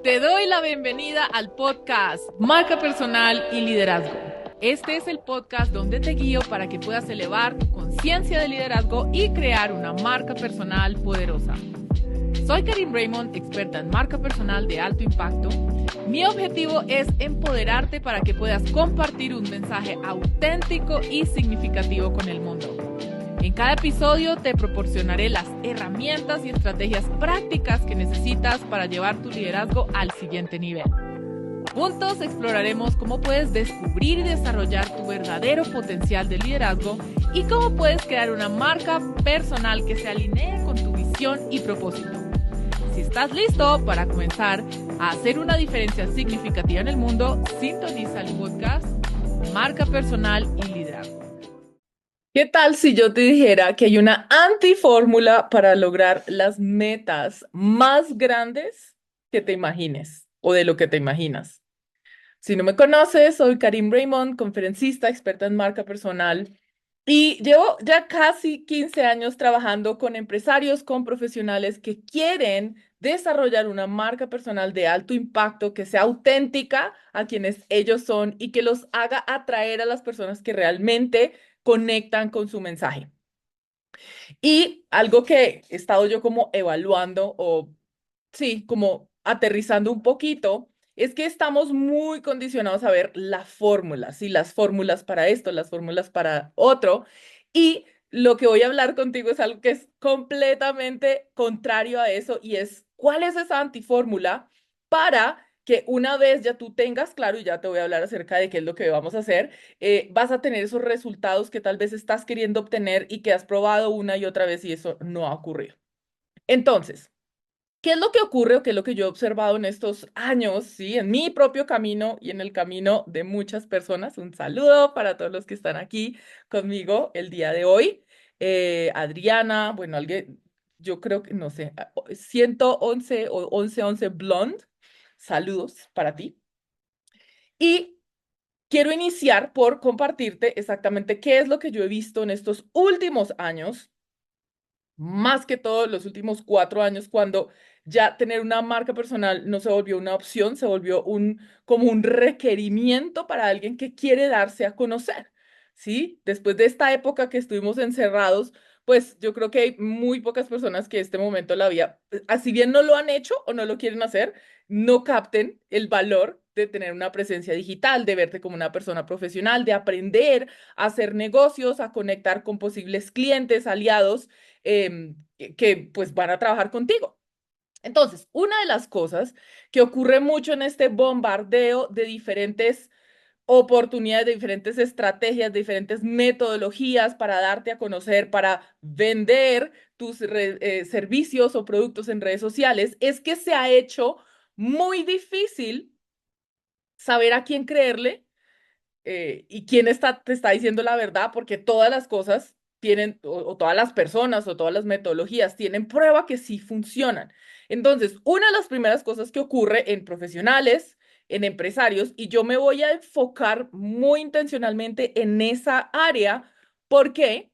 Te doy la bienvenida al podcast Marca Personal y Liderazgo. Este es el podcast donde te guío para que puedas elevar tu conciencia de liderazgo y crear una marca personal poderosa. Soy Karim Raymond, experta en marca personal de alto impacto. Mi objetivo es empoderarte para que puedas compartir un mensaje auténtico y significativo con el mundo. En cada episodio te proporcionaré las herramientas y estrategias prácticas que necesitas para llevar tu liderazgo al siguiente nivel. Juntos exploraremos cómo puedes descubrir y desarrollar tu verdadero potencial de liderazgo y cómo puedes crear una marca personal que se alinee con tu visión y propósito. Si estás listo para comenzar a hacer una diferencia significativa en el mundo, sintoniza el podcast Marca Personal y Liderazgo. ¿Qué tal si yo te dijera que hay una antifórmula para lograr las metas más grandes que te imagines o de lo que te imaginas? Si no me conoces, soy Karim Raymond, conferencista, experta en marca personal y llevo ya casi 15 años trabajando con empresarios, con profesionales que quieren desarrollar una marca personal de alto impacto que sea auténtica a quienes ellos son y que los haga atraer a las personas que realmente conectan con su mensaje. Y algo que he estado yo como evaluando o sí, como aterrizando un poquito, es que estamos muy condicionados a ver la fórmula, sí, las fórmulas para esto, las fórmulas para otro. Y lo que voy a hablar contigo es algo que es completamente contrario a eso y es cuál es esa antifórmula para que una vez ya tú tengas claro, y ya te voy a hablar acerca de qué es lo que vamos a hacer, vas a tener esos resultados que tal vez estás queriendo obtener y que has probado una y otra vez y eso no ha ocurrido. Entonces, ¿qué es lo que ocurre o qué es lo que yo he observado en estos años, sí, en mi propio camino y en el camino de muchas personas? Un saludo para todos los que están aquí conmigo el día de hoy. Adriana, bueno, alguien, yo creo que, no sé, 111 o 1111 Blonde, saludos para ti. Y quiero iniciar por compartirte exactamente qué es lo que yo he visto en estos últimos años, más que todo los últimos 4 años, cuando ya tener una marca personal no se volvió una opción, se volvió como un requerimiento para alguien que quiere darse a conocer, ¿sí? Después de esta época que estuvimos encerrados, pues yo creo que hay muy pocas personas que este momento la vida, así bien no lo han hecho o no lo quieren hacer, no capten el valor de tener una presencia digital, de verte como una persona profesional, de aprender a hacer negocios, a conectar con posibles clientes, aliados pues van a trabajar contigo. Entonces, una de las cosas que ocurre mucho en este bombardeo de diferentes oportunidades, de diferentes estrategias, de diferentes metodologías para darte a conocer, para vender tus servicios o productos en redes sociales, es que se ha hecho muy difícil saber a quién creerle y quién te está diciendo la verdad, porque todas las cosas tienen, o todas las personas o todas las metodologías tienen prueba que sí funcionan. Entonces, una de las primeras cosas que ocurre en profesionales, en empresarios, y yo me voy a enfocar muy intencionalmente en esa área, ¿por qué?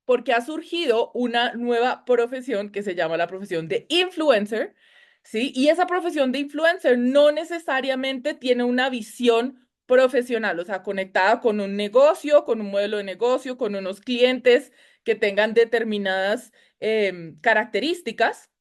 Porque ha surgido una nueva profesión que se llama la profesión de influencer, ¿sí? Y esa profesión de influencer no necesariamente tiene una visión profesional, o sea, conectada con un negocio, con un modelo de negocio, con unos clientes que tengan determinadas características.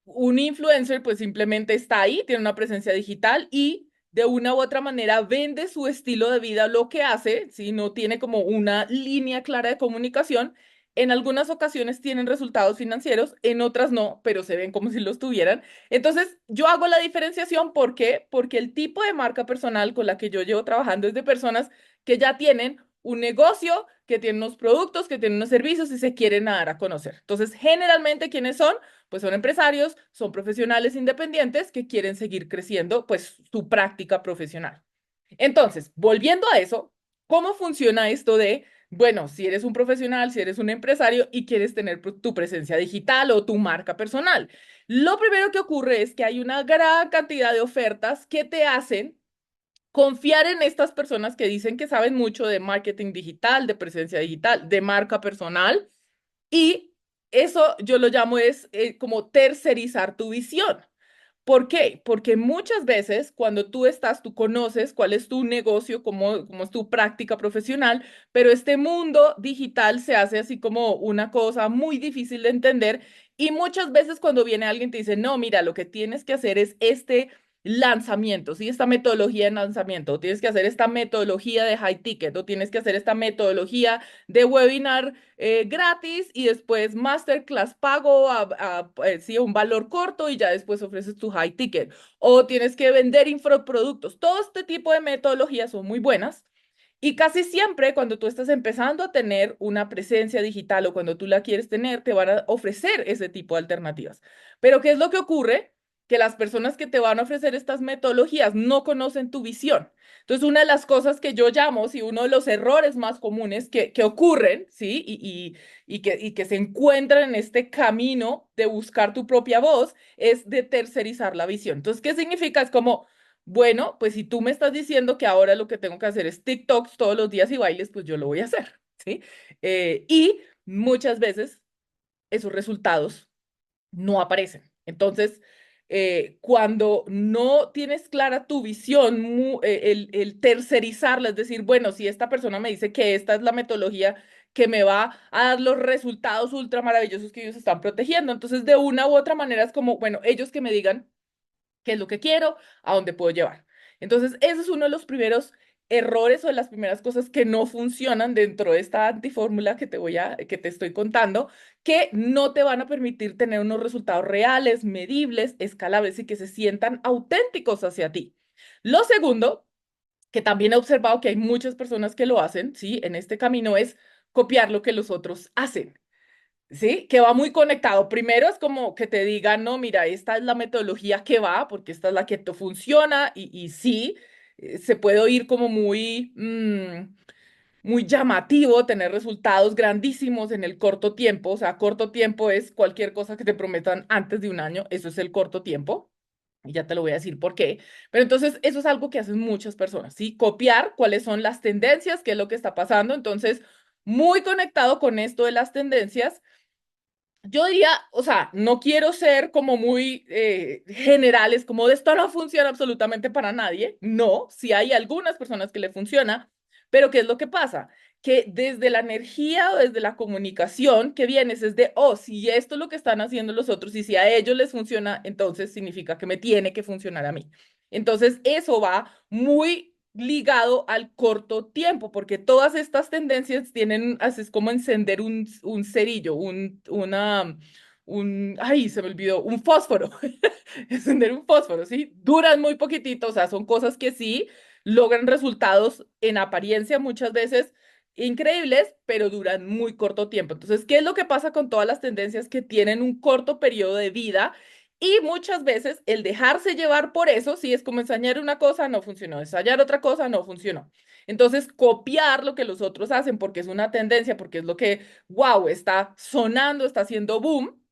Un influencer pues simplemente está ahí, tiene una presencia digital y de una u otra manera vende su estilo de vida, lo que hace, si no tiene como una línea clara de comunicación. En algunas ocasiones tienen resultados financieros, en otras no, pero se ven como si los tuvieran. Entonces, yo hago la diferenciación, ¿por qué? Porque el tipo de marca personal con la que yo llevo trabajando es de personas que ya tienen un negocio, que tienen unos productos, que tienen unos servicios y se quieren dar a conocer. Entonces, generalmente, ¿quiénes son? Pues son empresarios, son profesionales independientes que quieren seguir creciendo, pues su práctica profesional. Entonces, volviendo a eso, ¿cómo funciona esto de, bueno, si eres un profesional, si eres un empresario y quieres tener tu presencia digital o tu marca personal? Lo primero que ocurre es que hay una gran cantidad de ofertas que te hacen confiar en estas personas que dicen que saben mucho de marketing digital, de presencia digital, de marca personal y eso yo lo llamo es como tercerizar tu visión. ¿Por qué? Porque muchas veces cuando tú conoces cuál es tu negocio, cómo es tu práctica profesional, pero este mundo digital se hace así como una cosa muy difícil de entender y muchas veces cuando viene alguien te dice, no, mira, lo que tienes que hacer es este lanzamiento, ¿sí? Esta metodología de lanzamiento, o tienes que hacer esta metodología de high ticket, o tienes que hacer esta metodología de webinar gratis y después masterclass pago sí, un valor corto y ya después ofreces tu high ticket. O tienes que vender infoproductos. Todo este tipo de metodologías son muy buenas. Y casi siempre cuando tú estás empezando a tener una presencia digital o cuando tú la quieres tener, te van a ofrecer ese tipo de alternativas. Pero ¿qué es lo que ocurre? Que las personas que te van a ofrecer estas metodologías no conocen tu visión. Entonces, una de las cosas que yo llamo, sí, uno de los errores más comunes que ocurren, ¿sí? Y que se encuentran en este camino de buscar tu propia voz es de tercerizar la visión. Entonces, ¿qué significa? Es como, bueno, pues si tú me estás diciendo que ahora lo que tengo que hacer es TikToks todos los días y bailes, pues yo lo voy a hacer, ¿sí? Y muchas veces esos resultados no aparecen. Entonces, cuando no tienes clara tu visión, el tercerizarla, es decir, bueno, si esta persona me dice que esta es la metodología que me va a dar los resultados ultra maravillosos que ellos están protegiendo, entonces de una u otra manera es como, bueno, ellos que me digan qué es lo que quiero, a dónde puedo llevar. Entonces, ese es uno de los primeros errores o de las primeras cosas que no funcionan dentro de esta antifórmula que te estoy contando, que no te van a permitir tener unos resultados reales, medibles, escalables y que se sientan auténticos hacia ti. Lo segundo, que también he observado que hay muchas personas que lo hacen, ¿sí? En este camino es copiar lo que los otros hacen. ¿Sí? Que va muy conectado. Primero es como que te digan, no, mira, esta es la metodología que va, porque esta es la que te funciona y sí, se puede oír como muy llamativo tener resultados grandísimos en el corto tiempo. O sea, corto tiempo es cualquier cosa que te prometan antes de un año, eso es el corto tiempo. Y ya te lo voy a decir por qué. Pero entonces eso es algo que hacen muchas personas, ¿sí? Copiar cuáles son las tendencias, qué es lo que está pasando. Entonces, muy conectado con esto de las tendencias yo diría, o sea, no quiero ser como muy generales, como de esto no funciona absolutamente para nadie. No, sí hay algunas personas que le funciona, pero ¿qué es lo que pasa? Que desde la energía o desde la comunicación que vienes es de, oh, si esto es lo que están haciendo los otros y si a ellos les funciona, entonces significa que me tiene que funcionar a mí. Entonces, eso va muy ligado al corto tiempo, porque todas estas tendencias tienen, así es como encender un cerillo, ay, se me olvidó, un fósforo, encender un fósforo, ¿sí? Duran muy poquitito, o sea, son cosas que sí logran resultados en apariencia muchas veces increíbles, pero duran muy corto tiempo. Entonces, ¿qué es lo que pasa con todas las tendencias que tienen un corto periodo de vida? Y muchas veces el dejarse llevar por eso, si es como enseñar una cosa, no funcionó, ensayar otra cosa, no funcionó. Entonces, copiar lo que los otros hacen porque es una tendencia, porque es lo que, wow, está sonando, está haciendo boom,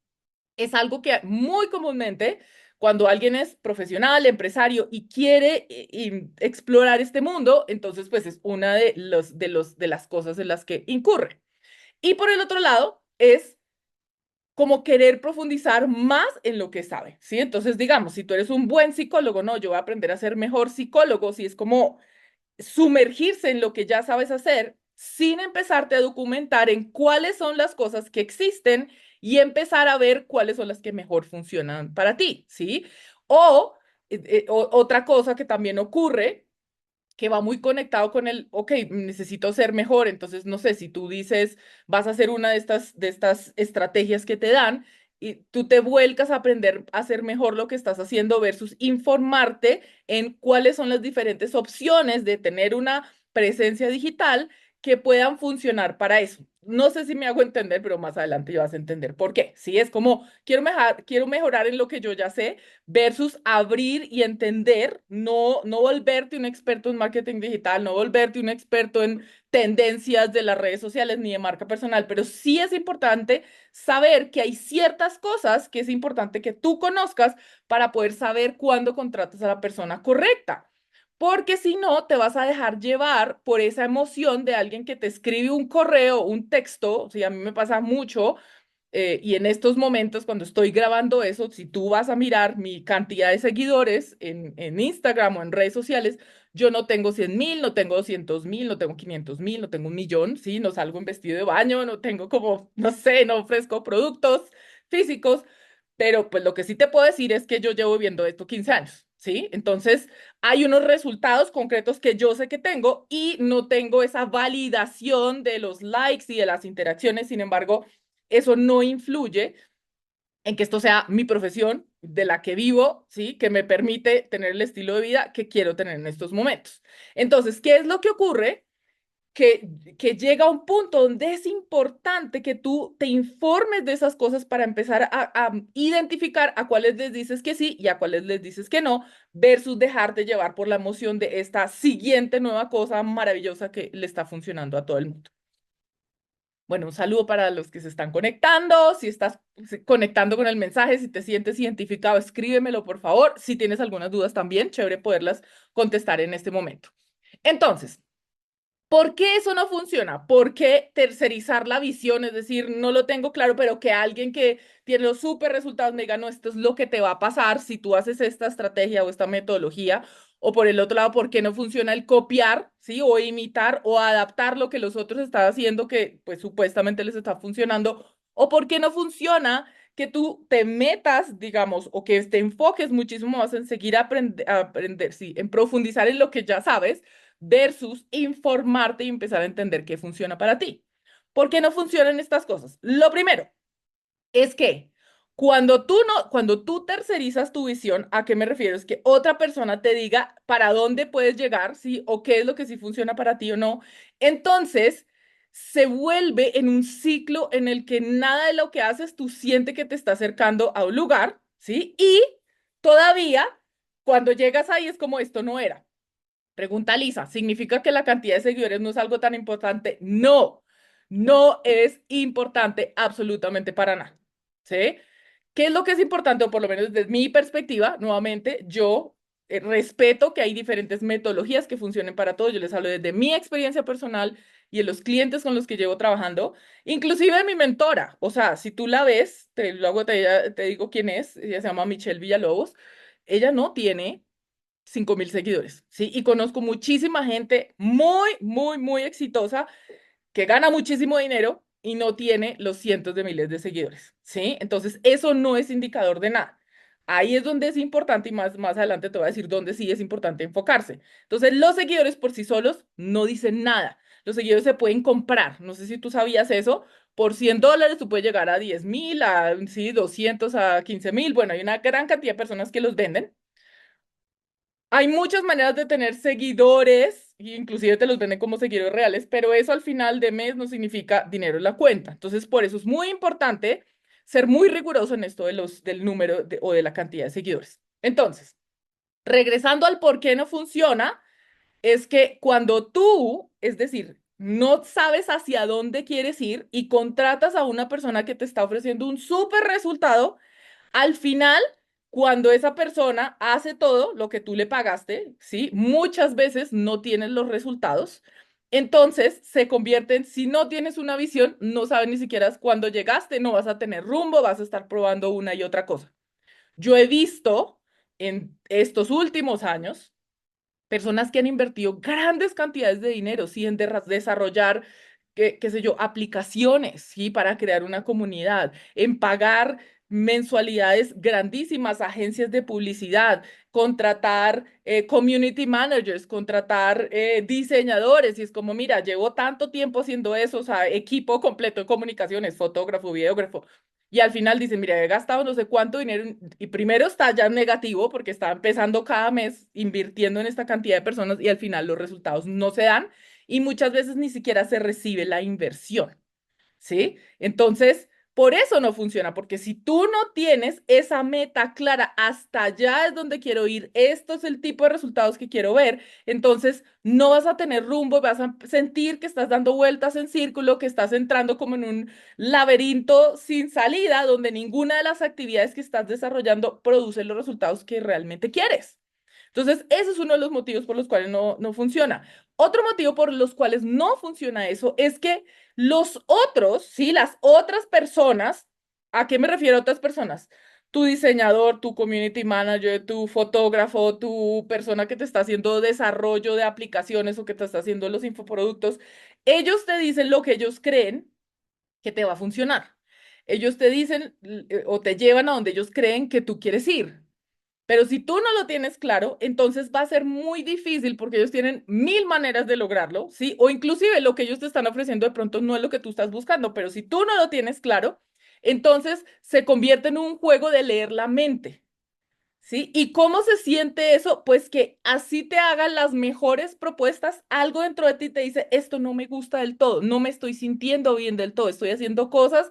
es algo que muy comúnmente cuando alguien es profesional, empresario y quiere explorar este mundo, entonces pues es una de las cosas en las que incurre. Y por el otro lado es como querer profundizar más en lo que sabe, ¿sí? Entonces, digamos, si tú eres un buen psicólogo, no, yo voy a aprender a ser mejor psicólogo, si es como sumergirse en lo que ya sabes hacer sin empezarte a documentar en cuáles son las cosas que existen y empezar a ver cuáles son las que mejor funcionan para ti, ¿sí? O, otra cosa que también ocurre que va muy conectado con el, ok, necesito ser mejor, entonces no sé, si tú dices, vas a hacer una de estas estrategias que te dan y tú te vuelcas a aprender a hacer mejor lo que estás haciendo versus informarte en cuáles son las diferentes opciones de tener una presencia digital que puedan funcionar para eso. No sé si me hago entender, pero más adelante ya vas a entender por qué. Sí, es como quiero mejorar en lo que yo ya sé versus abrir y entender, no volverte un experto en marketing digital, no volverte un experto en tendencias de las redes sociales ni de marca personal, pero sí es importante saber que hay ciertas cosas que es importante que tú conozcas para poder saber cuándo contratas a la persona correcta. Porque si no, te vas a dejar llevar por esa emoción de alguien que te escribe un correo, un texto, o sea, a mí me pasa mucho Y en estos momentos, cuando estoy grabando eso, si tú vas a mirar mi cantidad de seguidores en Instagram o en redes sociales, yo no tengo 100.000, no tengo 200.000, no tengo 500.000, no tengo 1.000.000, ¿sí? No salgo en vestido de baño, no tengo como, no sé, no ofrezco productos físicos, pero pues lo que sí te puedo decir es que yo llevo viendo esto 15 años, ¿sí? Entonces, hay unos resultados concretos que yo sé que tengo y no tengo esa validación de los likes y de las interacciones. Sin embargo, eso no influye en que esto sea mi profesión de la que vivo, ¿sí? Que me permite tener el estilo de vida que quiero tener en estos momentos. Entonces, ¿qué es lo que ocurre? Que llega a un punto donde es importante que tú te informes de esas cosas para empezar a identificar a cuáles les dices que sí y a cuáles les dices que no, versus dejarte llevar por la emoción de esta siguiente nueva cosa maravillosa que le está funcionando a todo el mundo. Bueno, un saludo para los que se están conectando. Si estás conectando con el mensaje, si te sientes identificado, escríbemelo, por favor. Si tienes algunas dudas también, chévere poderlas contestar en este momento. Entonces, ¿por qué eso no funciona? ¿Por qué tercerizar la visión? Es decir, no lo tengo claro, pero que alguien que tiene los súper resultados me diga, no, esto es lo que te va a pasar si tú haces esta estrategia o esta metodología. O por el otro lado, ¿por qué no funciona el copiar, sí? O imitar o adaptar lo que los otros están haciendo que pues supuestamente les está funcionando. O por qué no funciona que tú te metas, digamos, o que te enfoques muchísimo más en seguir aprender, sí, en profundizar en lo que ya sabes versus informarte y empezar a entender qué funciona para ti. ¿Por qué no funcionan estas cosas? Lo primero es que cuando tú tercerizas tu visión, ¿a qué me refiero? Es que otra persona te diga para dónde puedes llegar, ¿sí? O qué es lo que sí funciona para ti o no. Entonces, se vuelve en un ciclo en el que nada de lo que haces tú sientes que te está acercando a un lugar, ¿sí? Y todavía, cuando llegas ahí es como esto no era. Pregunta Lisa, ¿significa que la cantidad de seguidores no es algo tan importante? No, no es importante absolutamente para nada. ¿Sí? ¿Qué es lo que es importante? O por lo menos desde mi perspectiva, nuevamente, yo respeto que hay diferentes metodologías que funcionen para todos. Yo les hablo desde mi experiencia personal y de los clientes con los que llevo trabajando, inclusive de mi mentora. O sea, si tú la ves, luego te digo quién es, ella se llama Michelle Villalobos, ella no tiene 5.000 seguidores, ¿sí? Y conozco muchísima gente muy, muy, muy exitosa que gana muchísimo dinero y no tiene los cientos de miles de seguidores, ¿sí? Entonces, eso no es indicador de nada. Ahí es donde es importante y más adelante te voy a decir dónde sí es importante enfocarse. Entonces, los seguidores por sí solos no dicen nada. Los seguidores se pueden comprar. No sé si tú sabías eso. Por $100 tú puedes llegar a 10.000, a sí, 200, a 15.000. Bueno, hay una gran cantidad de personas que los venden. Hay muchas maneras de tener seguidores, e inclusive te los venden como seguidores reales, pero eso al final de mes no significa dinero en la cuenta. Entonces, por eso es muy importante ser muy riguroso en esto del número o de la cantidad de seguidores. Entonces, regresando al por qué no funciona, es que cuando tú, es decir, no sabes hacia dónde quieres ir y contratas a una persona que te está ofreciendo un súper resultado, al final, cuando esa persona hace todo lo que tú le pagaste, ¿sí? Muchas veces no tienes los resultados. Entonces se convierte en, si no tienes una visión, no sabes ni siquiera cuándo llegaste, no vas a tener rumbo, vas a estar probando una y otra cosa. Yo he visto en estos últimos años personas que han invertido grandes cantidades de dinero, ¿sí? En desarrollar, qué sé yo, aplicaciones, ¿sí? Para crear una comunidad, en pagar mensualidades grandísimas a agencias de publicidad, contratar community managers, contratar diseñadores, y es como, mira, llevo tanto tiempo haciendo eso, o sea, equipo completo de comunicaciones, fotógrafo, videógrafo, y al final dicen, mira, he gastado no sé cuánto dinero y primero está ya en negativo porque está empezando cada mes invirtiendo en esta cantidad de personas y al final los resultados no se dan y muchas veces ni siquiera se recibe la inversión. ¿Sí? Entonces, por eso no funciona, porque si tú no tienes esa meta clara, hasta allá es donde quiero ir, esto es el tipo de resultados que quiero ver, entonces no vas a tener rumbo, vas a sentir que estás dando vueltas en círculo, que estás entrando como en un laberinto sin salida, donde ninguna de las actividades que estás desarrollando produce los resultados que realmente quieres. Entonces, ese es uno de los motivos por los cuales no funciona. Otro motivo por los cuales no funciona eso es que los otros, ¿sí? Las otras personas ¿A qué me refiero a otras personas? Tu diseñador, tu community manager, tu fotógrafo, tu persona que te está haciendo desarrollo de aplicaciones o que te está haciendo los infoproductos, ellos te dicen lo que ellos creen que te va a funcionar. Ellos te dicen o te llevan a donde ellos creen que tú quieres ir. Pero si tú no lo tienes claro, entonces va a ser muy difícil porque ellos tienen mil maneras de lograrlo, ¿sí? O inclusive lo que ellos te están ofreciendo de pronto no es lo que tú estás buscando, pero si tú no lo tienes claro, entonces se convierte en un juego de leer la mente, ¿sí? ¿Y cómo se siente eso? Pues que así te hagan las mejores propuestas, algo dentro de ti te dice, esto no me gusta del todo, no me estoy sintiendo bien del todo, estoy haciendo cosas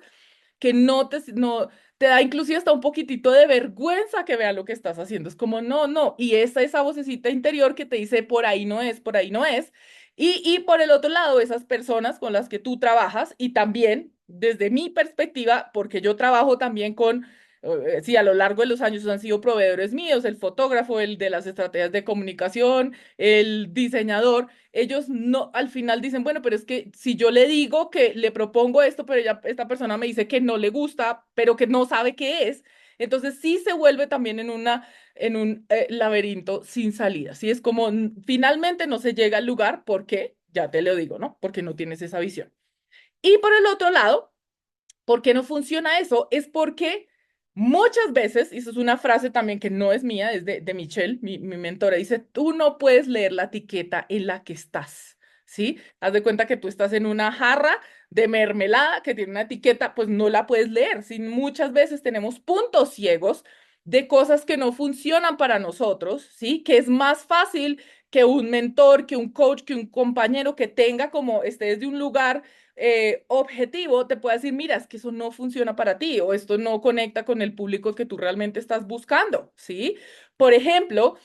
que no te da inclusive hasta un poquitito de vergüenza que vean lo que estás haciendo. Es como, no, no. Y esa vocecita interior que te dice, por ahí no es, por ahí no es. Y por el otro lado, esas personas con las que tú trabajas y también, desde mi perspectiva, porque yo trabajo también con, sí, a lo largo de los años han sido proveedores míos, el fotógrafo, el de las estrategias de comunicación, el diseñador ellos no, al final dicen, bueno, pero es que si yo le digo que le propongo esto, pero esta persona me dice que no le gusta, pero que no sabe qué es, entonces sí se vuelve también en un laberinto sin salida. Sí, es como finalmente no se llega al lugar porque, ya te lo digo, ¿no? Porque no tienes esa visión. Y por el otro lado, ¿por qué no funciona eso? Es porque muchas veces, y eso es una frase también que no es mía, es de Michelle, mi mentora, dice, tú no puedes leer la etiqueta en la que estás, ¿sí? Haz de cuenta que tú estás en una jarra de mermelada que tiene una etiqueta, pues no la puedes leer. ¿Sí? Muchas veces tenemos puntos ciegos de cosas que no funcionan para nosotros, ¿sí? Que es más fácil que un mentor, que un coach, que un compañero que tenga como esté desde un lugar objetivo te puede decir, mira, es que eso no funciona para ti o esto no conecta con el público que tú realmente estás buscando, ¿sí? Por ejemplo,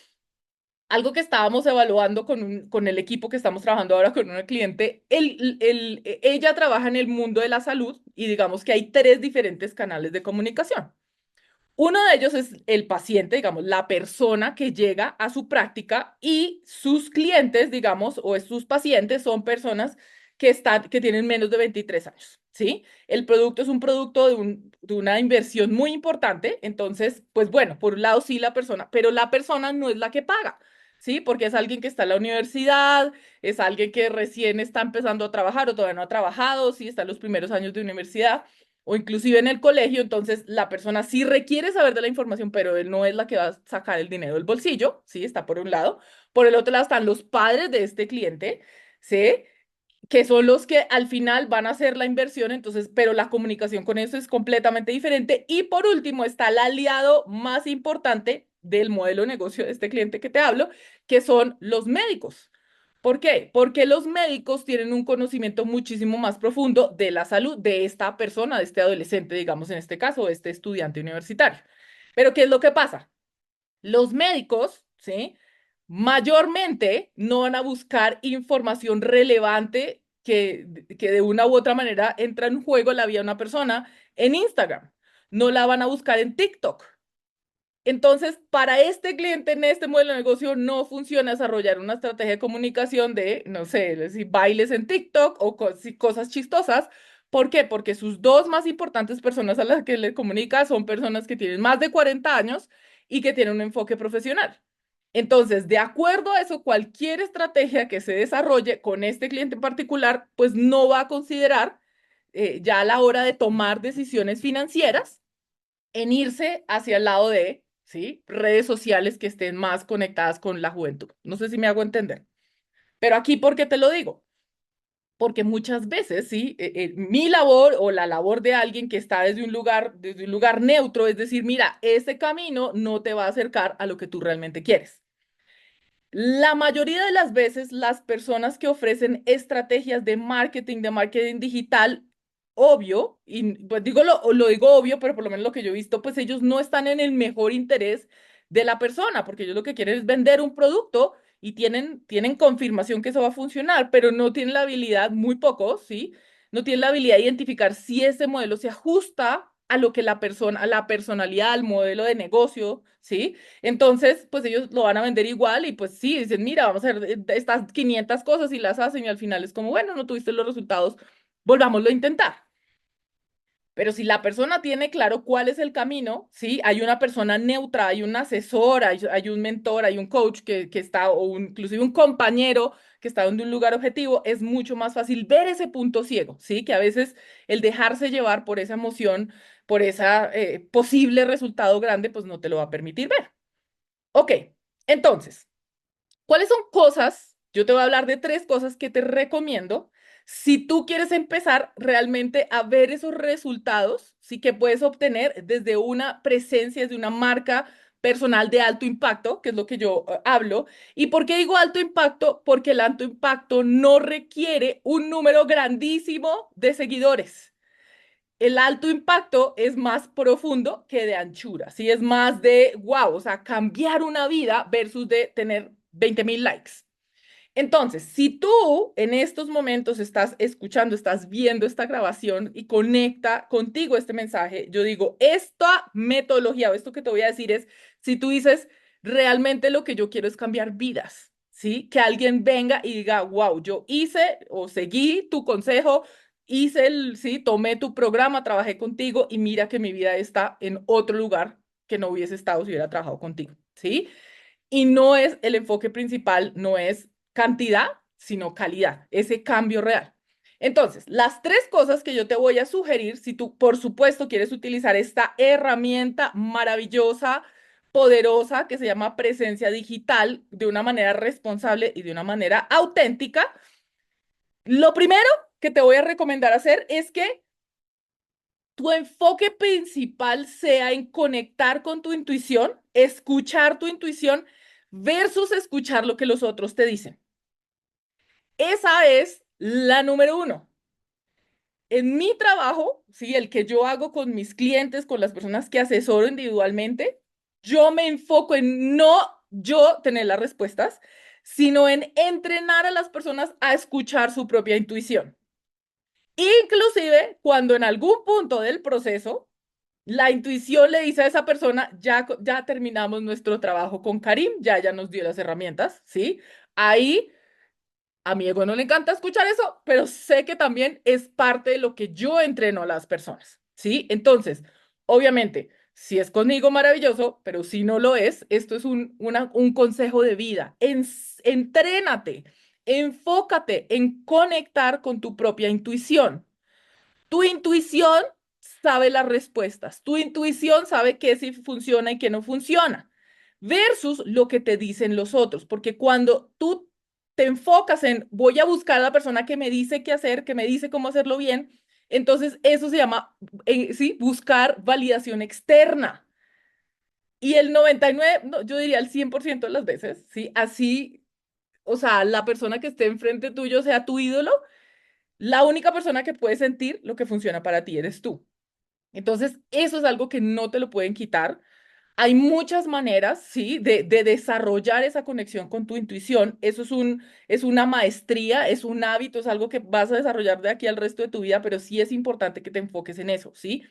algo que estábamos evaluando con el equipo que estamos trabajando ahora con un cliente, ella trabaja en el mundo de la salud y digamos que hay tres diferentes canales de comunicación. Uno de ellos es el paciente, digamos, la persona que llega a su práctica y sus clientes, digamos, o sus pacientes son personas que tienen menos de 23 años, ¿sí? El producto es un producto de una inversión muy importante, entonces, pues bueno, por un lado sí la persona, pero la persona no es la que paga, ¿sí? Porque es alguien que está en la universidad, es alguien que recién está empezando a trabajar o todavía no ha trabajado, sí, está en los primeros años de universidad o inclusive en el colegio, entonces la persona sí requiere saber de la información, pero él no es la que va a sacar el dinero del bolsillo, ¿sí? Está por un lado. Por el otro lado están los padres de este cliente, ¿sí? Que son los que al final van a hacer la inversión, entonces, pero la comunicación con eso es completamente diferente. Y por último está el aliado más importante del modelo de negocio de este cliente que te hablo, que son los médicos. ¿Por qué? Porque los médicos tienen un conocimiento muchísimo más profundo de la salud de esta persona, de este adolescente, digamos en este caso, de este estudiante universitario. Pero ¿qué es lo que pasa? Los médicos, ¿sí? Mayormente no van a buscar información relevante que de una u otra manera entra en juego la vida de una persona en Instagram. No la van a buscar en TikTok. Entonces, para este cliente en este modelo de negocio no funciona desarrollar una estrategia de comunicación de, no sé, decir, bailes en TikTok o cosas chistosas. ¿Por qué? Porque sus dos más importantes personas a las que le comunica son personas que tienen más de 40 años y que tienen un enfoque profesional. Entonces, de acuerdo a eso, cualquier estrategia que se desarrolle con este cliente en particular, pues no va a considerar ya a la hora de tomar decisiones financieras en irse hacia el lado de, ¿sí? Redes sociales que estén más conectadas con la juventud. No sé si me hago entender. Pero aquí, ¿por qué te lo digo? Porque muchas veces, sí, mi labor o la labor de alguien que está desde un lugar neutro, es decir, mira, ese camino no te va a acercar a lo que tú realmente quieres. La mayoría de las veces, las personas que ofrecen estrategias de marketing digital, obvio, y pues digo lo digo obvio, pero por lo menos lo que yo he visto, pues ellos no están en el mejor interés de la persona, porque ellos lo que quieren es vender un producto y tienen confirmación que eso va a funcionar, pero no tienen la habilidad, muy pocos, ¿sí? No tienen la habilidad de identificar si ese modelo se ajusta a lo que la persona, a la personalidad, al modelo de negocio, ¿sí? Entonces, pues ellos lo van a vender igual y pues sí, dicen, mira, vamos a hacer estas 500 cosas y las hacen y al final es como, bueno, no tuviste los resultados, volvámoslo a intentar. Pero si la persona tiene claro cuál es el camino, ¿sí? Hay una persona neutra, hay un asesor, hay un mentor, hay un coach que está, inclusive un compañero que está en un lugar objetivo, es mucho más fácil ver ese punto ciego, ¿sí? Que a veces el dejarse llevar por esa emoción, por ese posible resultado grande, pues no te lo va a permitir ver. Ok, entonces. ¿Cuáles son cosas? Yo te voy a hablar de tres cosas que te recomiendo si tú quieres empezar realmente a ver esos resultados, sí que puedes obtener desde una presencia, desde una marca personal de alto impacto, que es lo que yo hablo. ¿Y por qué digo alto impacto? Porque el alto impacto no requiere un número grandísimo de seguidores. El alto impacto es más profundo que de anchura, ¿sí? Es más de, wow, o sea, cambiar una vida versus de tener 20.000 likes. Entonces, si tú en estos momentos estás escuchando, estás viendo esta grabación y conecta contigo este mensaje, yo digo, esta metodología o esto que te voy a decir es, si tú dices, realmente lo que yo quiero es cambiar vidas, ¿sí? Que alguien venga y diga, wow, yo hice o seguí tu consejo, sí, tomé tu programa, trabajé contigo y mira que mi vida está en otro lugar que no hubiese estado si hubiera trabajado contigo, ¿sí? Y no es el enfoque principal, no es cantidad, sino calidad, ese cambio real. Entonces, las tres cosas que yo te voy a sugerir, si tú, por supuesto, quieres utilizar esta herramienta maravillosa, poderosa, que se llama presencia digital, de una manera responsable y de una manera auténtica, lo primero que te voy a recomendar hacer es que tu enfoque principal sea en conectar con tu intuición, escuchar tu intuición versus escuchar lo que los otros te dicen. Esa es la número uno. En mi trabajo, sí, el que yo hago con mis clientes, con las personas que asesoro individualmente, yo me enfoco en no yo tener las respuestas, sino en entrenar a las personas a escuchar su propia intuición. Inclusive cuando en algún punto del proceso la intuición le dice a esa persona, ya terminamos nuestro trabajo con Karim, ya nos dio las herramientas, ¿sí? Ahí a mi ego no le encanta escuchar eso, pero sé que también es parte de lo que yo entreno a las personas, ¿sí? Entonces, obviamente, si es conmigo, maravilloso, pero si no lo es, esto es un consejo de vida. Entrénate, enfócate en conectar con tu propia intuición. Tu intuición sabe las respuestas. Tu intuición sabe qué sí funciona y qué no funciona. Versus lo que te dicen los otros. Porque cuando tú te enfocas en voy a buscar a la persona que me dice qué hacer, que me dice cómo hacerlo bien, entonces eso se llama, sí, buscar validación externa. Y el 99, no, yo diría el 100% de las veces, ¿sí? Así, o sea, la persona que esté enfrente tuyo sea tu ídolo, la única persona que puede sentir lo que funciona para ti eres tú. Entonces, eso es algo que no te lo pueden quitar. Hay muchas maneras, sí, de desarrollar esa conexión con tu intuición. Eso es una maestría, es un hábito, es algo que vas a desarrollar de aquí al resto de tu vida, pero sí es importante que te enfoques en eso, ¿sí?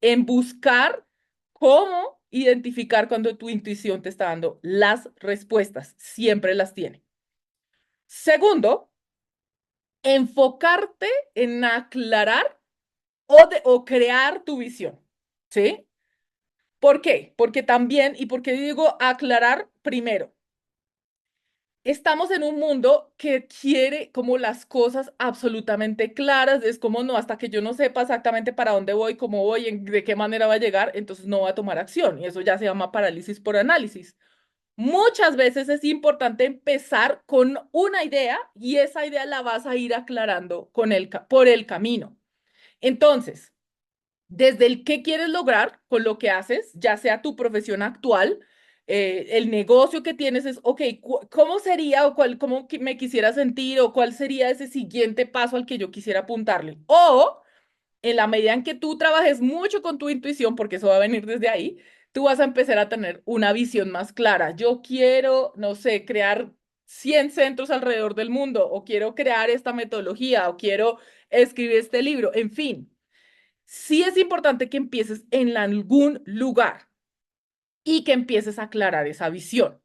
En buscar cómo identificar cuando tu intuición te está dando las respuestas. Siempre las tiene. Segundo, enfocarte en aclarar o crear tu visión, ¿sí? ¿Por qué? Porque también, y porque digo aclarar primero, estamos en un mundo que quiere como las cosas absolutamente claras, es como no, hasta que yo no sepa exactamente para dónde voy, cómo voy, de qué manera va a llegar, entonces no va a tomar acción y eso ya se llama parálisis por análisis. Muchas veces es importante empezar con una idea y esa idea la vas a ir aclarando por el camino. Entonces, desde el qué quieres lograr con lo que haces, ya sea tu profesión actual, el negocio que tienes es, ok, ¿cómo sería o cómo me quisiera sentir o cuál sería ese siguiente paso al que yo quisiera apuntarle? O en la medida en que tú trabajes mucho con tu intuición, porque eso va a venir desde ahí, tú vas a empezar a tener una visión más clara. Yo quiero, no sé, crear 100 centros alrededor del mundo o quiero crear esta metodología o quiero escribir este libro, en fin, sí es importante que empieces en algún lugar y que empieces a aclarar esa visión.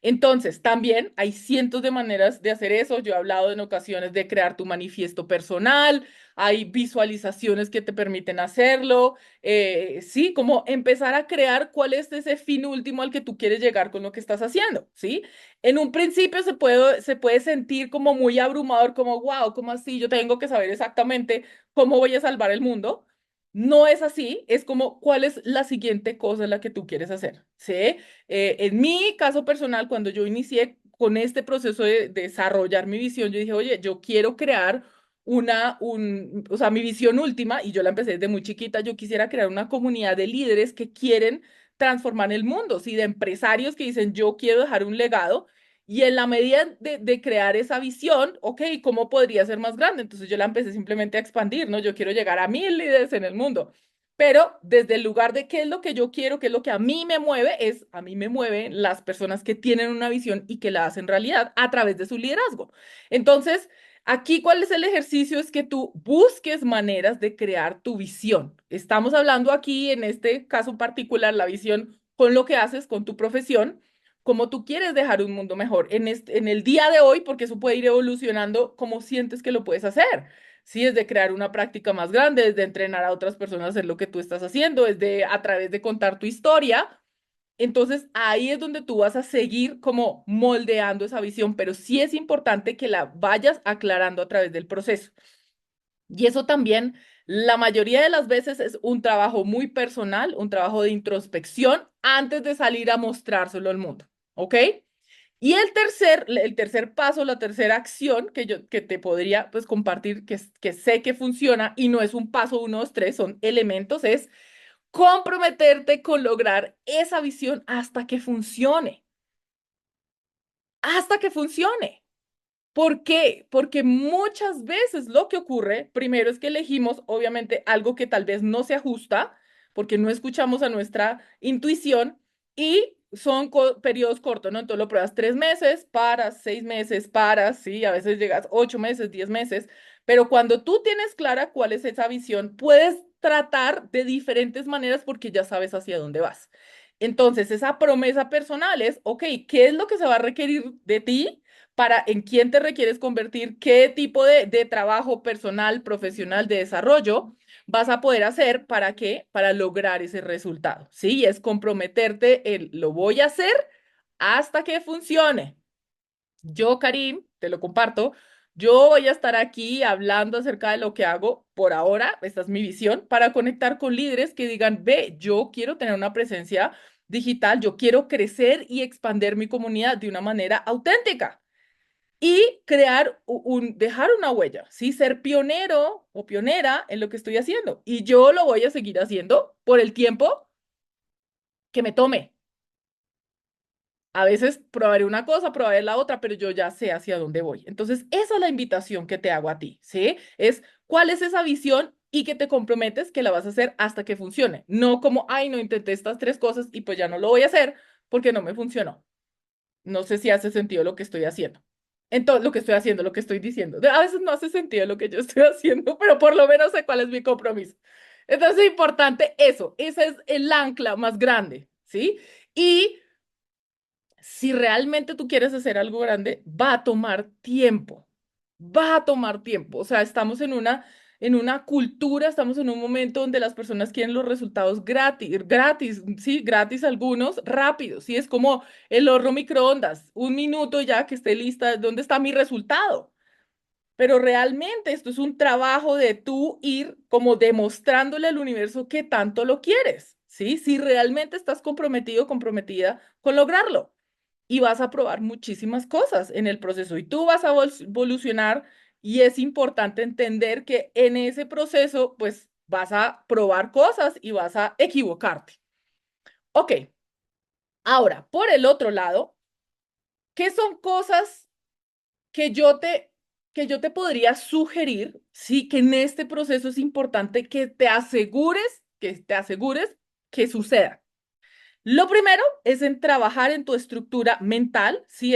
Entonces, también hay cientos de maneras de hacer eso. Yo he hablado en ocasiones de crear tu manifiesto personal, hay visualizaciones que te permiten hacerlo. Sí, como empezar a crear cuál es ese fin último al que tú quieres llegar con lo que estás haciendo, ¿sí? En un principio se puede sentir como muy abrumador, como, wow, ¿cómo así? Yo tengo que saber exactamente cómo voy a salvar el mundo. No es así, es como cuál es la siguiente cosa en la que tú quieres hacer, ¿sí? En mi caso personal, cuando yo inicié con este proceso de desarrollar mi visión, yo dije, oye, yo quiero crear o sea, mi visión última, y yo la empecé desde muy chiquita, yo quisiera crear una comunidad de líderes que quieren transformar el mundo, ¿sí? De empresarios que dicen, yo quiero dejar un legado. Y en la medida de crear esa visión, ok, ¿cómo podría ser más grande? Entonces yo la empecé simplemente a expandir, ¿no? Yo quiero llegar a 1000 líderes en el mundo. Pero desde el lugar de qué es lo que yo quiero, qué es lo que a mí me mueve, a mí me mueven las personas que tienen una visión y que la hacen realidad a través de su liderazgo. Entonces, aquí, ¿cuál es el ejercicio? Es que tú busques maneras de crear tu visión. Estamos hablando aquí, en este caso particular, la visión con lo que haces, con tu profesión, cómo tú quieres dejar un mundo mejor en el día de hoy, porque eso puede ir evolucionando, cómo sientes que lo puedes hacer. Sí, es de crear una práctica más grande, es de entrenar a otras personas a hacer lo que tú estás haciendo, es de a través de contar tu historia. Entonces ahí es donde tú vas a seguir como moldeando esa visión, pero sí es importante que la vayas aclarando a través del proceso. Y eso también, la mayoría de las veces es un trabajo muy personal, un trabajo de introspección antes de salir a mostrárselo al mundo, ¿ok? Y el tercer paso, la tercera acción que te podría pues compartir, que sé que funciona y no es un paso uno, dos, tres, son elementos, es comprometerte con lograr esa visión hasta que funcione. ¿Por qué? Porque muchas veces lo que ocurre, primero es que elegimos obviamente algo que tal vez no se ajusta, porque no escuchamos a nuestra intuición y son periodos cortos, ¿no? Entonces lo pruebas 3 meses, paras, 6 meses, paras, sí, a veces llegas 8 meses, 10 meses, pero cuando tú tienes clara cuál es esa visión, puedes tratar de diferentes maneras porque ya sabes hacia dónde vas. Entonces, esa promesa personal es, ok, ¿qué es lo que se va a requerir de ti? Para en quién te requieres convertir, qué tipo de trabajo personal, profesional, de desarrollo vas a poder hacer para qué, para lograr ese resultado. Sí, es comprometerte en lo voy a hacer hasta que funcione. Yo, Karim, te lo comparto. Yo voy a estar aquí hablando acerca de lo que hago por ahora, esta es mi visión, para conectar con líderes que digan, ve, yo quiero tener una presencia digital, yo quiero crecer y expandir mi comunidad de una manera auténtica y crear dejar una huella, ¿sí? Ser pionero o pionera en lo que estoy haciendo. Y yo lo voy a seguir haciendo por el tiempo que me tome. A veces probaré una cosa, probaré la otra, pero yo ya sé hacia dónde voy. Entonces, esa es la invitación que te hago a ti, ¿sí? Es cuál es esa visión y que te comprometes que la vas a hacer hasta que funcione. No como, ay, no intenté estas tres cosas y pues ya no lo voy a hacer porque no me funcionó. No sé si hace sentido lo que estoy haciendo. Entonces, lo que estoy haciendo, lo que estoy diciendo. A veces no hace sentido lo que yo estoy haciendo, pero por lo menos sé cuál es mi compromiso. Entonces es importante eso. Ese es el ancla más grande, ¿sí? Y si realmente tú quieres hacer algo grande, va a tomar tiempo. Va a tomar tiempo. O sea, estamos en una cultura, estamos en un momento donde las personas quieren los resultados gratis, sí, gratis algunos, rápidos. Sí, es como el horno microondas, 1 minuto ya que esté lista, ¿dónde está mi resultado? Pero realmente esto es un trabajo de tú ir como demostrándole al universo que tanto lo quieres, ¿sí? Si realmente estás comprometido, comprometida con lograrlo y vas a probar muchísimas cosas en el proceso y tú vas a evolucionar y es importante entender que en ese proceso pues vas a probar cosas y vas a equivocarte. Ok, ahora, por el otro lado, ¿qué son cosas que que yo te podría sugerir? Sí, que en este proceso es importante que te asegures que suceda. Lo primero es en trabajar en tu estructura mental, ¿sí?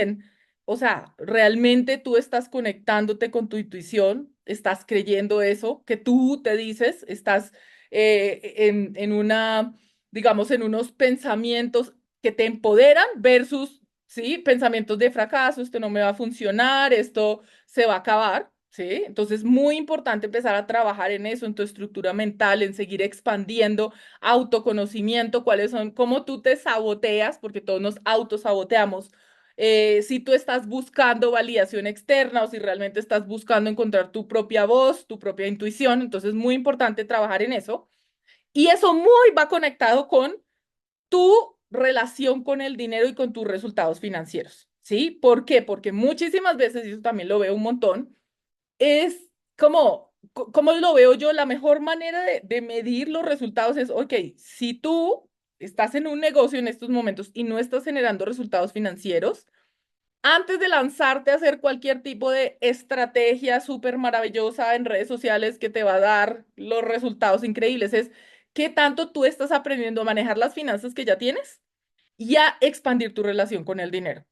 O sea, realmente tú estás conectándote con tu intuición, estás creyendo eso que tú te dices, estás en una, digamos, en unos pensamientos que te empoderan versus ¿sí? Pensamientos de fracaso, esto no me va a funcionar, esto se va a acabar, ¿sí? Entonces, muy importante empezar a trabajar en eso, en tu estructura mental, en seguir expandiendo autoconocimiento, cuáles son, cómo tú te saboteas, porque todos nos autosaboteamos. Si tú estás buscando validación externa o si realmente estás buscando encontrar tu propia voz, tu propia intuición, entonces muy importante trabajar en eso. Y eso muy va conectado con tu relación con el dinero y con tus resultados financieros, ¿sí? ¿Por qué? Porque muchísimas veces, y eso también lo veo un montón, es como, como lo veo yo, la mejor manera de medir los resultados es, ok, si tú estás en un negocio en estos momentos y no estás generando resultados financieros, antes de lanzarte a hacer cualquier tipo de estrategia súper maravillosa en redes sociales que te va a dar los resultados increíbles, es qué tanto tú estás aprendiendo a manejar las finanzas que ya tienes y a expandir tu relación con el dinero.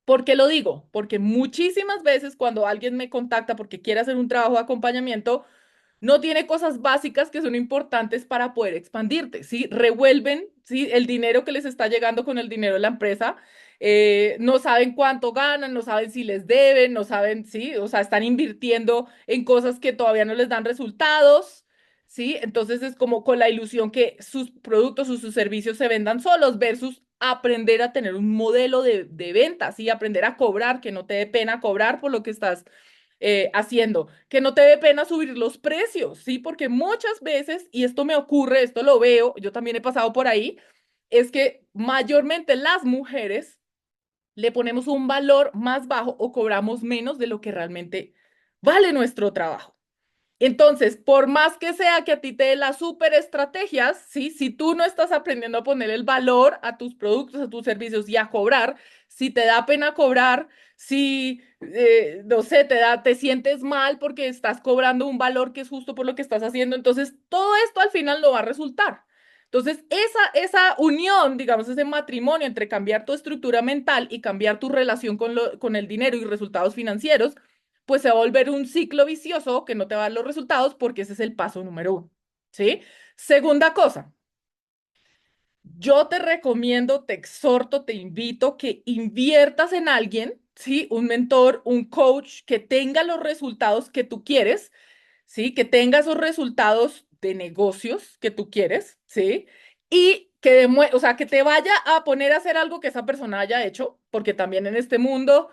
¿Por qué lo digo? Porque muchísimas veces cuando alguien me contacta porque quiere hacer un trabajo de acompañamiento, no tiene cosas básicas que son importantes para poder expandirte, ¿sí? Revuelven, ¿sí? El dinero que les está llegando con el dinero de la empresa, no saben cuánto ganan, no saben si les deben, no saben, ¿sí? O sea, están invirtiendo en cosas que todavía no les dan resultados, ¿sí? Entonces es como con la ilusión que sus productos o sus servicios se vendan solos versus aprender a tener un modelo de venta, ¿sí? Aprender a cobrar, que no te dé pena cobrar por lo que estás haciendo, que no te dé pena subir los precios, ¿sí? Porque muchas veces, y esto me ocurre, esto lo veo, yo también he pasado por ahí, es que mayormente las mujeres le ponemos un valor más bajo o cobramos menos de lo que realmente vale nuestro trabajo. Entonces, por más que sea que a ti te dé las super estrategias, ¿sí? Si tú no estás aprendiendo a poner el valor a tus productos, a tus servicios y a cobrar, si te da pena cobrar, si, no sé, te sientes mal porque estás cobrando un valor que es justo por lo que estás haciendo, entonces todo esto al final no va a resultar. Entonces, esa unión, digamos, ese matrimonio entre cambiar tu estructura mental y cambiar tu relación con el dinero y resultados financieros, pues se va a volver un ciclo vicioso que no te va a dar los resultados porque ese es el paso número uno, ¿sí? Segunda cosa, yo te recomiendo, te exhorto, te invito que inviertas en alguien, ¿sí? Un mentor, un coach que tenga los resultados que tú quieres, ¿sí? Que tenga esos resultados de negocios que tú quieres, ¿sí? Y que o sea, que te vaya a poner a hacer algo que esa persona haya hecho, porque también en este mundo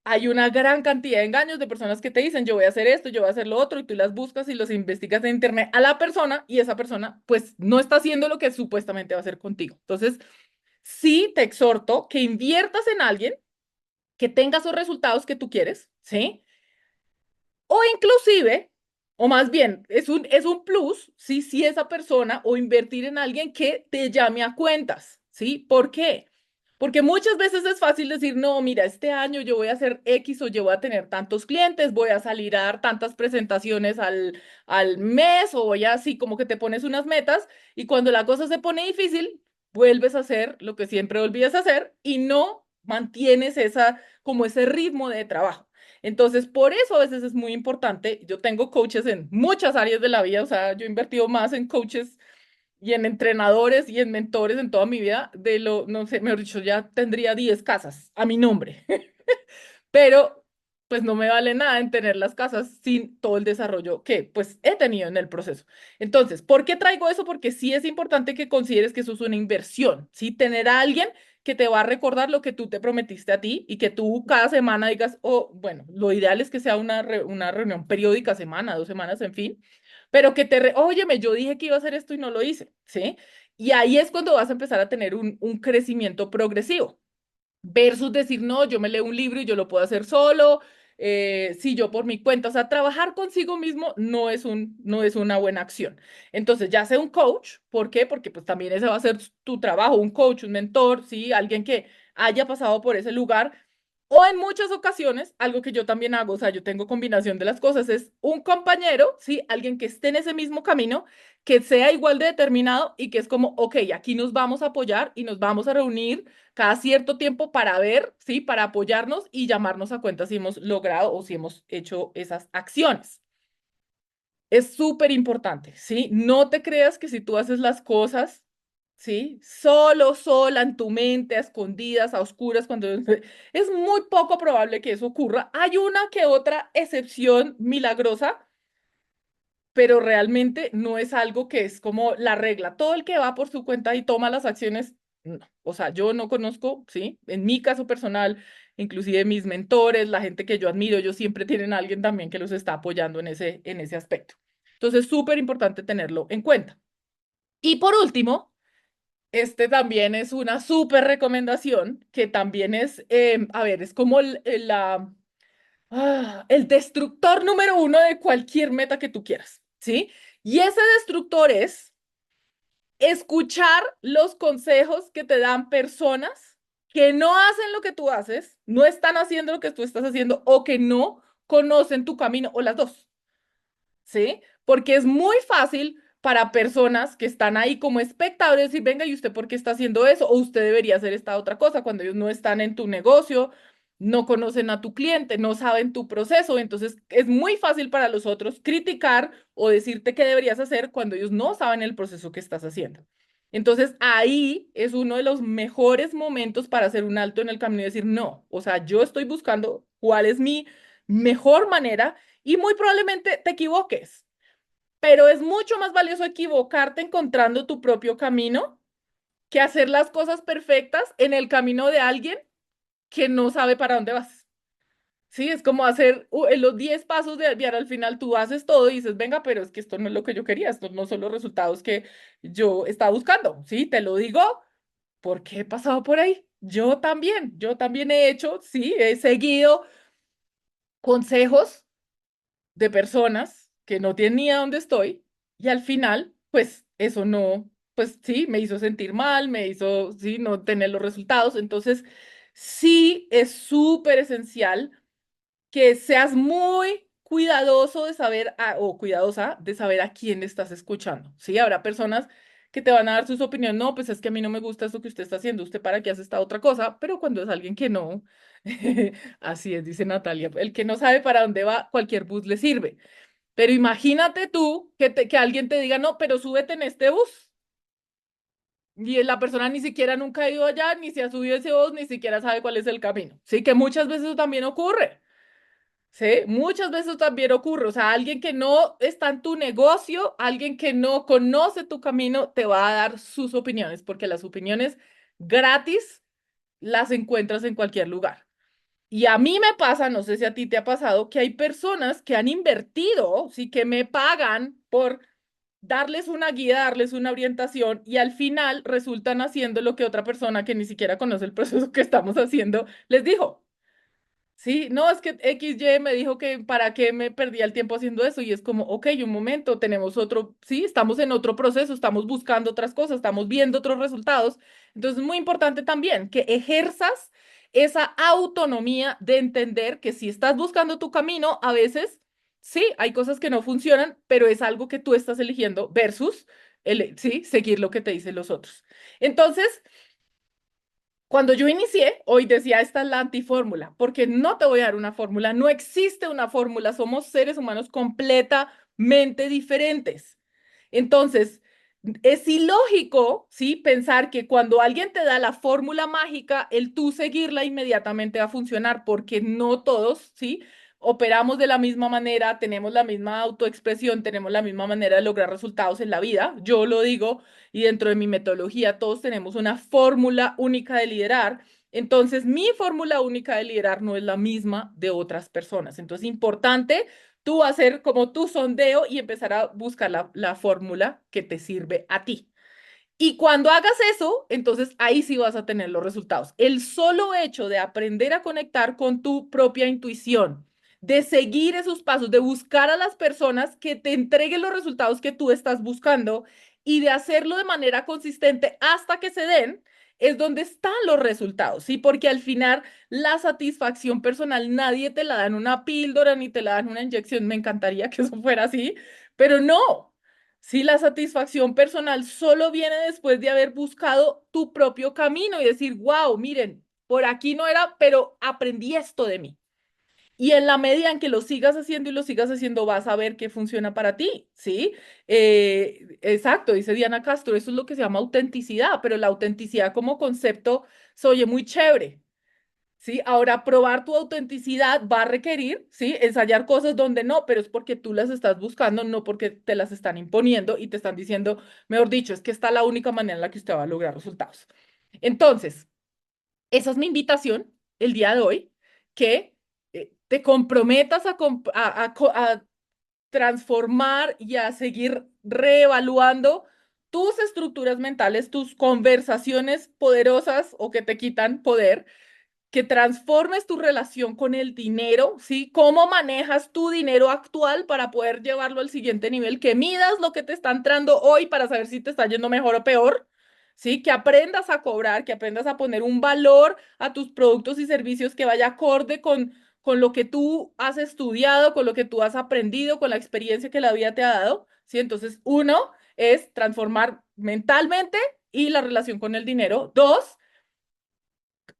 hay una gran cantidad de engaños de personas que te dicen, yo voy a hacer esto, yo voy a hacer lo otro, y tú las buscas y los investigas en internet a la persona y esa persona pues no está haciendo lo que supuestamente va a hacer contigo. Entonces, sí te exhorto que inviertas en alguien que tenga esos resultados que tú quieres, ¿sí? O inclusive, o más bien, es un plus, ¿sí? Si esa persona o invertir en alguien que te llame a cuentas, ¿sí? ¿Por qué? Porque muchas veces es fácil decir, no, mira, este año yo voy a hacer X o yo voy a tener tantos clientes, voy a salir a dar tantas presentaciones al mes o voy a así como que te pones unas metas y cuando la cosa se pone difícil, vuelves a hacer lo que siempre olvidas hacer y no mantienes como ese ritmo de trabajo. Entonces, por eso a veces es muy importante. Yo tengo coaches en muchas áreas de la vida, o sea, yo he invertido más en coaches y en entrenadores y en mentores en toda mi vida de lo, no sé, mejor dicho, ya tendría 10 casas a mi nombre, pero pues no me vale nada en tener las casas sin todo el desarrollo que pues he tenido en el proceso. Entonces, ¿por qué traigo eso? Porque sí es importante que consideres que eso es una inversión, ¿sí? Tener a alguien que te va a recordar lo que tú te prometiste a ti y que tú cada semana digas, oh, bueno, lo ideal es que sea una reunión periódica, semana, 2 semanas, en fin, pero que óyeme, yo dije que iba a hacer esto y no lo hice, ¿sí? Y ahí es cuando vas a empezar a tener un crecimiento progresivo versus decir, no, yo me leo un libro y yo lo puedo hacer solo, si yo por mi cuenta, o sea, trabajar consigo mismo no es una buena acción. Entonces, ya sea un coach, ¿por qué? Porque pues también ese va a ser tu trabajo, un coach, un mentor, ¿sí? Alguien que haya pasado por ese lugar. O en muchas ocasiones, algo que yo también hago, o sea, yo tengo combinación de las cosas, es un compañero, ¿sí? Alguien que esté en ese mismo camino, que sea igual de determinado y que es como, ok, aquí nos vamos a apoyar y nos vamos a reunir cada cierto tiempo para ver, ¿sí? Para apoyarnos y llamarnos a cuenta si hemos logrado o si hemos hecho esas acciones. Es súper importante, ¿sí? No te creas que si tú haces las cosas ¿sí? Solo, sola, en tu mente, a escondidas, a oscuras, cuando es muy poco probable que eso ocurra. Hay una que otra excepción milagrosa, pero realmente no es algo que es como la regla. Todo el que va por su cuenta y toma las acciones, no. O sea, yo no conozco, ¿sí? En mi caso personal, inclusive mis mentores, la gente que yo admiro, ellos siempre tienen a alguien también que los está apoyando en ese aspecto. Entonces, súper importante tenerlo en cuenta. Y por último, este también es una súper recomendación, que también es, a ver, es como el destructor número uno de cualquier meta que tú quieras, ¿sí? Y ese destructor es escuchar los consejos que te dan personas que no hacen lo que tú haces, no están haciendo lo que tú estás haciendo o que no conocen tu camino o las dos. ¿Sí? Porque es muy fácil para personas que están ahí como espectadores decir, venga, ¿y usted por qué está haciendo eso? O usted debería hacer esta otra cosa cuando ellos no están en tu negocio, no conocen a tu cliente, no saben tu proceso. Entonces es muy fácil para los otros criticar o decirte qué deberías hacer cuando ellos no saben el proceso que estás haciendo. Entonces ahí es uno de los mejores momentos para hacer un alto en el camino y decir, no, o sea, yo estoy buscando cuál es mi mejor manera y muy probablemente te equivoques, pero es mucho más valioso equivocarte encontrando tu propio camino que hacer las cosas perfectas en el camino de alguien que no sabe para dónde vas. Sí, es como hacer en los 10 pasos de Alviar, al final tú haces todo y dices, venga, pero es que esto no es lo que yo quería, estos no son los resultados que yo estaba buscando. Sí, te lo digo porque he pasado por ahí. Yo también he hecho, sí, he seguido consejos de personas que no tienen ni idea dónde estoy y al final, pues eso no, pues sí, me hizo sentir mal, me hizo, sí, no tener los resultados. Entonces, sí es súper esencial que seas muy cuidadoso de saber o cuidadosa de saber a quién estás escuchando. Sí, habrá personas que te van a dar sus opiniones, no, pues es que a mí no me gusta esto que usted está haciendo, usted para qué hace esta otra cosa, pero cuando es alguien que no, así es, dice Natalia, el que no sabe para dónde va, cualquier bus le sirve. Pero imagínate tú que alguien te diga, no, pero súbete en este bus. Y la persona ni siquiera nunca ha ido allá, ni se ha subido ese bus, ni siquiera sabe cuál es el camino. Sí, que muchas veces eso también ocurre. Sí, muchas veces también ocurre. O sea, alguien que no está en tu negocio, alguien que no conoce tu camino, te va a dar sus opiniones, porque las opiniones gratis las encuentras en cualquier lugar. Y a mí me pasa, no sé si a ti te ha pasado, que hay personas que han invertido, sí, que me pagan por darles una guía, darles una orientación y al final resultan haciendo lo que otra persona que ni siquiera conoce el proceso que estamos haciendo les dijo. Sí, no, es que XY me dijo que para qué me perdía el tiempo haciendo eso y es como, ok, un momento, tenemos otro, sí, estamos en otro proceso, estamos buscando otras cosas, estamos viendo otros resultados. Entonces es muy importante también que ejerzas esa autonomía de entender que si estás buscando tu camino, a veces sí, hay cosas que no funcionan, pero es algo que tú estás eligiendo versus sí, seguir lo que te dicen los otros. Entonces, cuando yo inicié, hoy decía, esta es la antifórmula, porque no te voy a dar una fórmula, no existe una fórmula, somos seres humanos completamente diferentes. Entonces, es ilógico, ¿sí? Pensar que cuando alguien te da la fórmula mágica, el tú seguirla inmediatamente va a funcionar, porque no todos, ¿sí? Operamos de la misma manera, tenemos la misma autoexpresión, tenemos la misma manera de lograr resultados en la vida. Yo lo digo y dentro de mi metodología todos tenemos una fórmula única de liderar. Entonces, mi fórmula única de liderar no es la misma de otras personas. Entonces, es importante tú hacer como tu sondeo y empezar a buscar la fórmula que te sirve a ti. Y cuando hagas eso, entonces ahí sí vas a tener los resultados. El solo hecho de aprender a conectar con tu propia intuición, de seguir esos pasos, de buscar a las personas que te entreguen los resultados que tú estás buscando y de hacerlo de manera consistente hasta que se den, es donde están los resultados, ¿sí? Porque al final la satisfacción personal nadie te la da en una píldora ni te la dan en una inyección. Me encantaría que eso fuera así, pero no. Sí, la satisfacción personal solo viene después de haber buscado tu propio camino y decir, wow, miren, por aquí no era, pero aprendí esto de mí. Y en la medida en que lo sigas haciendo y lo sigas haciendo, vas a ver qué funciona para ti, ¿sí? Exacto, dice Diana Castro, eso es lo que se llama autenticidad, pero la autenticidad como concepto se oye muy chévere, ¿sí? Ahora, probar tu autenticidad va a requerir, ¿sí? Ensayar cosas donde no, pero es porque tú las estás buscando, no porque te las están imponiendo y te están diciendo, mejor dicho, es que esta es la única manera en la que usted va a lograr resultados. Entonces, esa es mi invitación el día de hoy, que te comprometas a transformar y a seguir reevaluando tus estructuras mentales, tus conversaciones poderosas o que te quitan poder, que transformes tu relación con el dinero, ¿sí? Cómo manejas tu dinero actual para poder llevarlo al siguiente nivel, que midas lo que te está entrando hoy para saber si te está yendo mejor o peor, ¿sí? Que aprendas a cobrar, que aprendas a poner un valor a tus productos y servicios que vaya acorde con lo que tú has estudiado, con lo que tú has aprendido, con la experiencia que la vida te ha dado, ¿sí? Entonces, uno es transformar mentalmente y la relación con el dinero. Dos,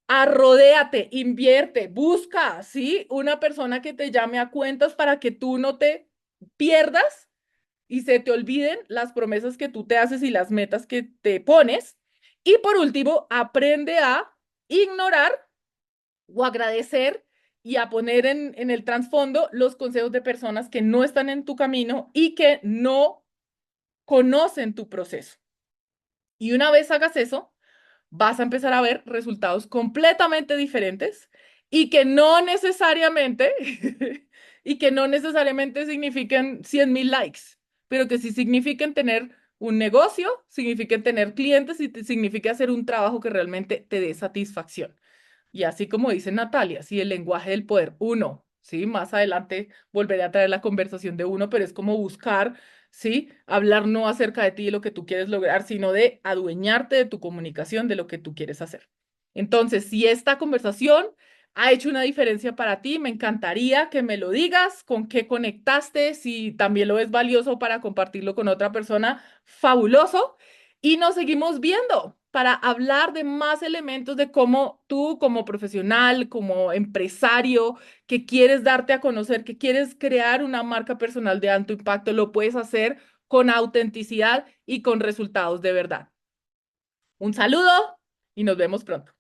arrodéate, invierte, busca, ¿sí? Una persona que te llame a cuentas para que tú no te pierdas y se te olviden las promesas que tú te haces y las metas que te pones. Y por último, aprende a ignorar o agradecer y a poner en el trasfondo los consejos de personas que no están en tu camino y que no conocen tu proceso. Y una vez hagas eso, vas a empezar a ver resultados completamente diferentes y que no necesariamente, y que no necesariamente signifiquen 100.000 likes, pero que sí signifiquen tener un negocio, signifiquen tener clientes y significa hacer un trabajo que realmente te dé satisfacción. Y así como dice Natalia, sí, el lenguaje del poder, uno, sí, más adelante volveré a traer la conversación de uno, pero es como buscar, sí, hablar no acerca de ti y de lo que tú quieres lograr, sino de adueñarte de tu comunicación, de lo que tú quieres hacer. Entonces, si esta conversación ha hecho una diferencia para ti, me encantaría que me lo digas, con qué conectaste, si también lo ves valioso para compartirlo con otra persona, fabuloso. Y nos seguimos viendo para hablar de más elementos de cómo tú como profesional, como empresario, que quieres darte a conocer, que quieres crear una marca personal de alto impacto, lo puedes hacer con autenticidad y con resultados de verdad. Un saludo y nos vemos pronto.